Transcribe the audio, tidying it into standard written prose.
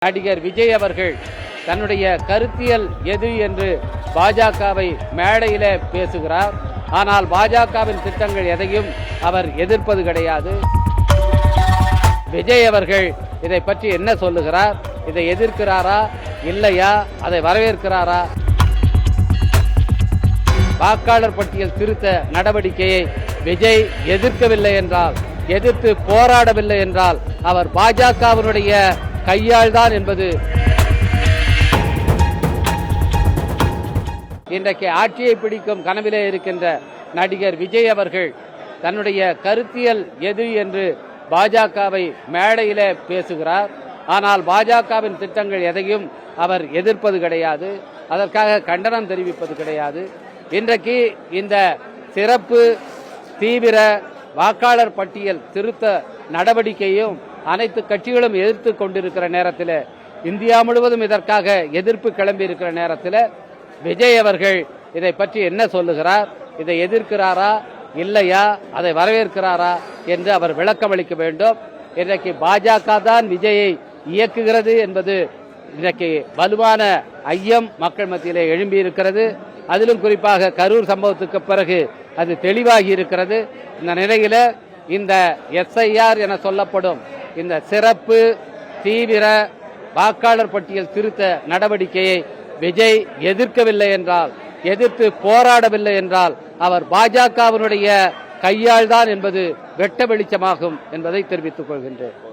நடிகர் விஜய் அவர்கள் தன்னுடைய கருத்தியல் எது என்று பாஜகவை மேடையில பேசுகிறார். ஆனால் பாஜகவின் திட்டங்கள் எதையும் அவர் எதிர்ப்பது கிடையாது. விஜய் அவர்கள் இதை பற்றி என்ன சொல்லுகிறார்? இதை எதிர்க்கிறாரா இல்லையா? அதை வரவேற்கிறாரா? வாக்காளர் பட்டியல் திருத்த நடவடிக்கையை விஜய் எதிர்க்கவில்லை என்றால், எதிர்த்து போராடவில்லை என்றால் அவர் பாஜகவினுடைய கையாள்தான் என்பது இன்றைக்கு ஆட்சியை பிடிக்கும் கனவிலே இருக்கின்ற நடிகர் விஜய் அவர்கள் தன்னுடைய கருத்தியல் எது என்று பாஜகவை மேடையிலே பேசுகிறார். ஆனால் பாஜகவின் திட்டங்கள் எதையும் அவர் எதிர்ப்பது கிடையாது. அதற்காக கண்டனம் தெரிவிப்பது கிடையாது. இன்றைக்கு இந்த சிறப்பு தீவிர வாக்காளர் பட்டியல் திருத்த நடவடிக்கையும் அனைத்து கட்சிகளும் எதிர்த்து கொண்டிருக்கிற நேரத்தில், இந்தியா முழுவதும் இதற்காக எதிர்ப்பு கிளம்பி இருக்கிற நேரத்தில் விஜய் அவர்கள் இதை பற்றி என்ன சொல்லுகிறார்? இதை எதிர்க்கிறாரா இல்லையா? அதை வரவேற்கிறாரா என்று அவர் விளக்கம் அளிக்க வேண்டும். இன்றைக்கு பாஜக தான் விஜயை இயக்குகிறது என்பது இன்றைக்கு வலுவான ஐயம் மக்கள் மத்தியிலே எழும்பி இருக்கிறது. அதிலும் குறிப்பாக கரூர் சம்பவத்துக்கு பிறகு அது தெளிவாகி இருக்கிறது. இந்த நிலையில இந்த SIR என சொல்லப்படும் இந்த சிறப்பு தீவிர வாக்காளர் பட்டியல் திருத்த நடவடிக்கையை விஜய் எதிர்க்கவில்லை என்றால், எதிர்த்து போராடவில்லை என்றால் அவர் பாஜகவினுடைய கையாள்தான் என்பது வெட்ட வெளிச்சமாகும் என்பதை தெரிவித்துக் கொள்கின்றேன்.